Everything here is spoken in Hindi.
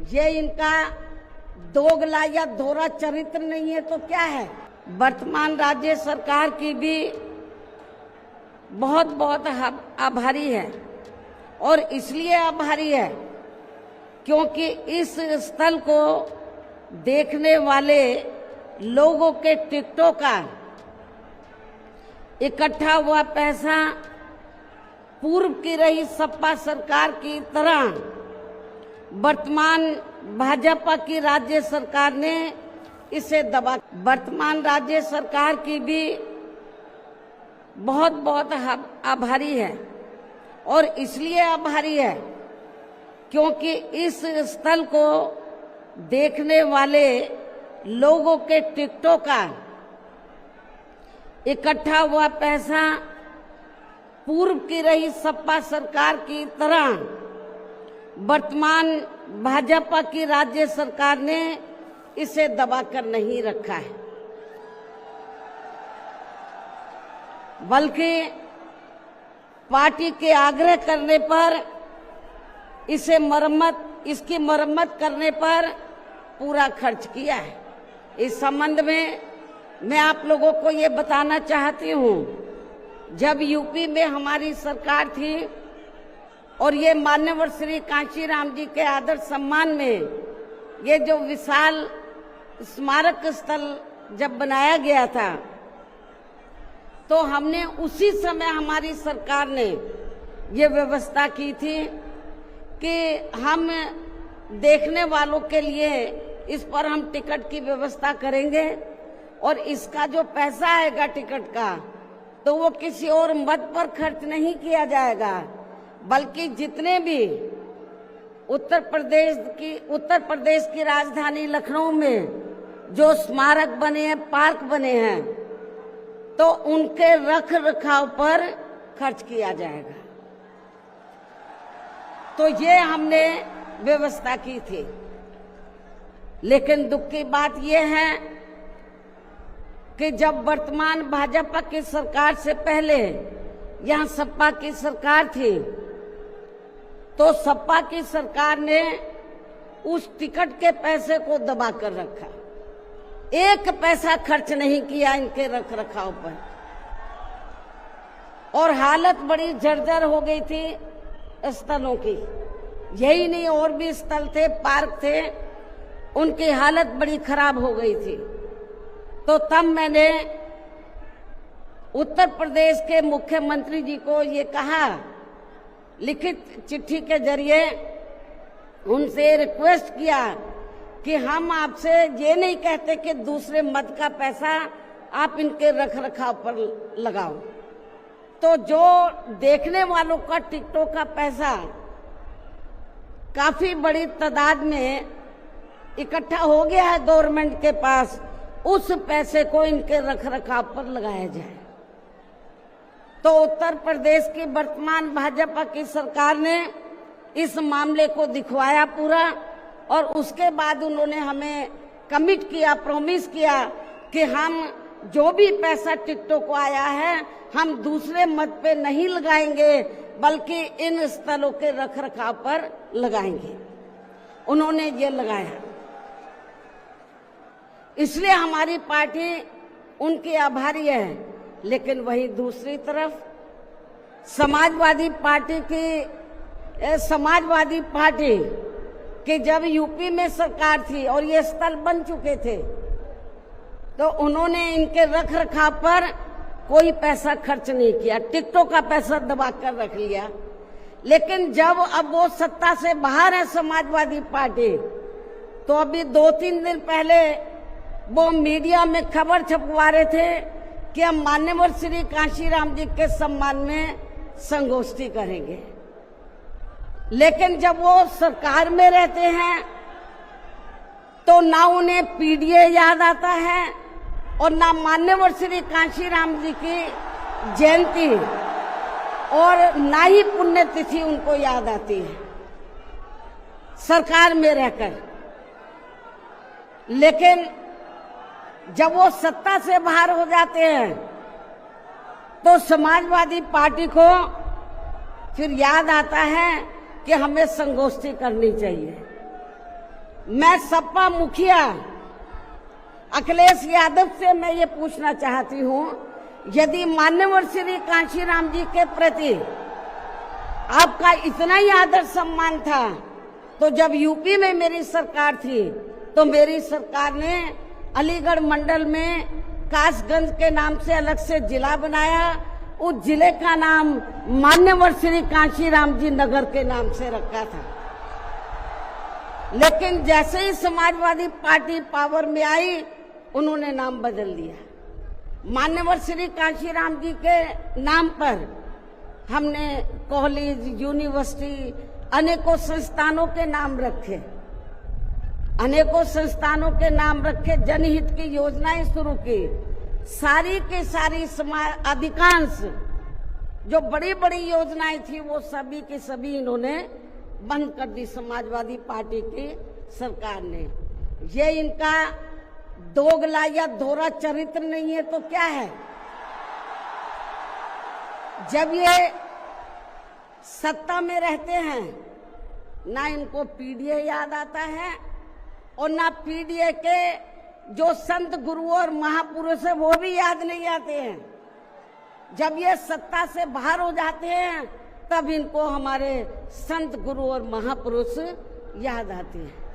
ये इनका दोगला या दोहरा चरित्र नहीं है तो क्या है। वर्तमान राज्य सरकार की भी बहुत बहुत आभारी है और इसलिए आभारी है क्योंकि इस स्थल को देखने वाले लोगों के टिकटों का इकट्ठा हुआ पैसा पूर्व की रही सपा सरकार की तरह वर्तमान भाजपा की राज्य सरकार ने इसे दबा। वर्तमान राज्य सरकार की भी बहुत बहुत आभारी है और इसलिए आभारी है क्योंकि इस स्थल को देखने वाले लोगों के टिकटों का इकट्ठा हुआ पैसा पूर्व की रही सपा सरकार की तरह वर्तमान भाजपा की राज्य सरकार ने इसे दबाकर नहीं रखा है, बल्कि पार्टी के आग्रह करने पर इसकी मरम्मत करने पर पूरा खर्च किया है। इस संबंध में मैं आप लोगों को ये बताना चाहती हूँ, जब यूपी में हमारी सरकार थी और ये मान्यवर श्री कांशीराम जी के आदर सम्मान में ये जो विशाल स्मारक स्थल जब बनाया गया था तो हमने उसी समय हमारी सरकार ने ये व्यवस्था की थी कि हम देखने वालों के लिए इस पर हम टिकट की व्यवस्था करेंगे और इसका जो पैसा आएगा टिकट का तो वो किसी और मद पर खर्च नहीं किया जाएगा, बल्कि जितने भी उत्तर प्रदेश की राजधानी लखनऊ में जो स्मारक बने हैं, पार्क बने हैं, तो उनके रख रखाव पर खर्च किया जाएगा। तो ये हमने व्यवस्था की थी। लेकिन दुख की बात यह है कि जब वर्तमान भाजपा की सरकार से पहले यहाँ सपा की सरकार थी तो सपा की सरकार ने उस टिकट के पैसे को दबा कर रखा, एक पैसा खर्च नहीं किया इनके रख रखाव पर और हालत बड़ी जर्जर हो गई थी स्थलों की। यही नहीं, और भी स्थल थे, पार्क थे, उनकी हालत बड़ी खराब हो गई थी। तो तब मैंने उत्तर प्रदेश के मुख्यमंत्री जी को ये कहा, लिखित चिट्ठी के जरिए उनसे रिक्वेस्ट किया कि हम आपसे ये नहीं कहते कि दूसरे मद का पैसा आप इनके रख रखाव पर लगाओ, तो जो देखने वालों का टिकटों का पैसा काफी बड़ी तादाद में इकट्ठा हो गया है गवर्नमेंट के पास, उस पैसे को इनके रख रखाव पर लगाया जाए। तो उत्तर प्रदेश की वर्तमान भाजपा की सरकार ने इस मामले को दिखवाया पूरा और उसके बाद उन्होंने हमें कमिट किया, प्रॉमिस किया कि हम जो भी पैसा टिकटों को आया है हम दूसरे मद पे नहीं लगाएंगे, बल्कि इन स्थलों के रख रखाव पर लगाएंगे। उन्होंने ये लगाया, इसलिए हमारी पार्टी उनकी आभारी है। लेकिन वहीं दूसरी तरफ समाजवादी पार्टी कि जब यूपी में सरकार थी और ये स्थल बन चुके थे तो उन्होंने इनके रख रखाव पर कोई पैसा खर्च नहीं किया, टिकटों का पैसा दबा कर रख लिया। लेकिन जब अब वो सत्ता से बाहर है समाजवादी पार्टी, तो अभी 2-3 दिन पहले वो मीडिया में खबर छपवा रहे थे कि हम मान्यवर श्री कांशीराम जी के सम्मान में संगोष्ठी करेंगे। लेकिन जब वो सरकार में रहते हैं तो ना उन्हें पीडीए याद आता है और ना मान्यवर श्री कांशीराम जी की जयंती और ना ही पुण्यतिथि उनको याद आती है सरकार में रहकर। लेकिन जब वो सत्ता से बाहर हो जाते हैं तो समाजवादी पार्टी को फिर याद आता है कि हमें संगोष्ठी करनी चाहिए। मैं सपा मुखिया अखिलेश यादव से मैं ये पूछना चाहती हूँ, यदि माननीय श्री कांशीराम जी के प्रति आपका इतना ही आदर सम्मान था, तो जब यूपी में मेरी सरकार थी तो मेरी सरकार ने अलीगढ़ मंडल में कासगंज के नाम से अलग से जिला बनाया। उस जिले का नाम मान्यवर श्री कांशीराम जी नगर के नाम से रखा था। लेकिन जैसे ही समाजवादी पार्टी पावर में आई, उन्होंने नाम बदल दिया। मान्यवर श्री कांशीराम जी के नाम पर हमने कॉलेज, यूनिवर्सिटी, अनेकों संस्थानों के नाम रखे, अनेकों संस्थानों के नाम रखे, जनहित की योजनाएं शुरू की। सारी के सारी अधिकांश जो बड़ी बड़ी योजनाएं थी वो सभी के सभी इन्होंने बंद कर दी समाजवादी पार्टी की सरकार ने। ये इनका दोगला या दोहरा चरित्र नहीं है तो क्या है? जब ये सत्ता में रहते हैं ना इनको पीडीए याद आता है और ना पीडीए के जो संत गुरु और महापुरुष है वो भी याद नहीं आते हैं। जब ये सत्ता से बाहर हो जाते हैं तब इनको हमारे संत गुरु और महापुरुष याद आते हैं।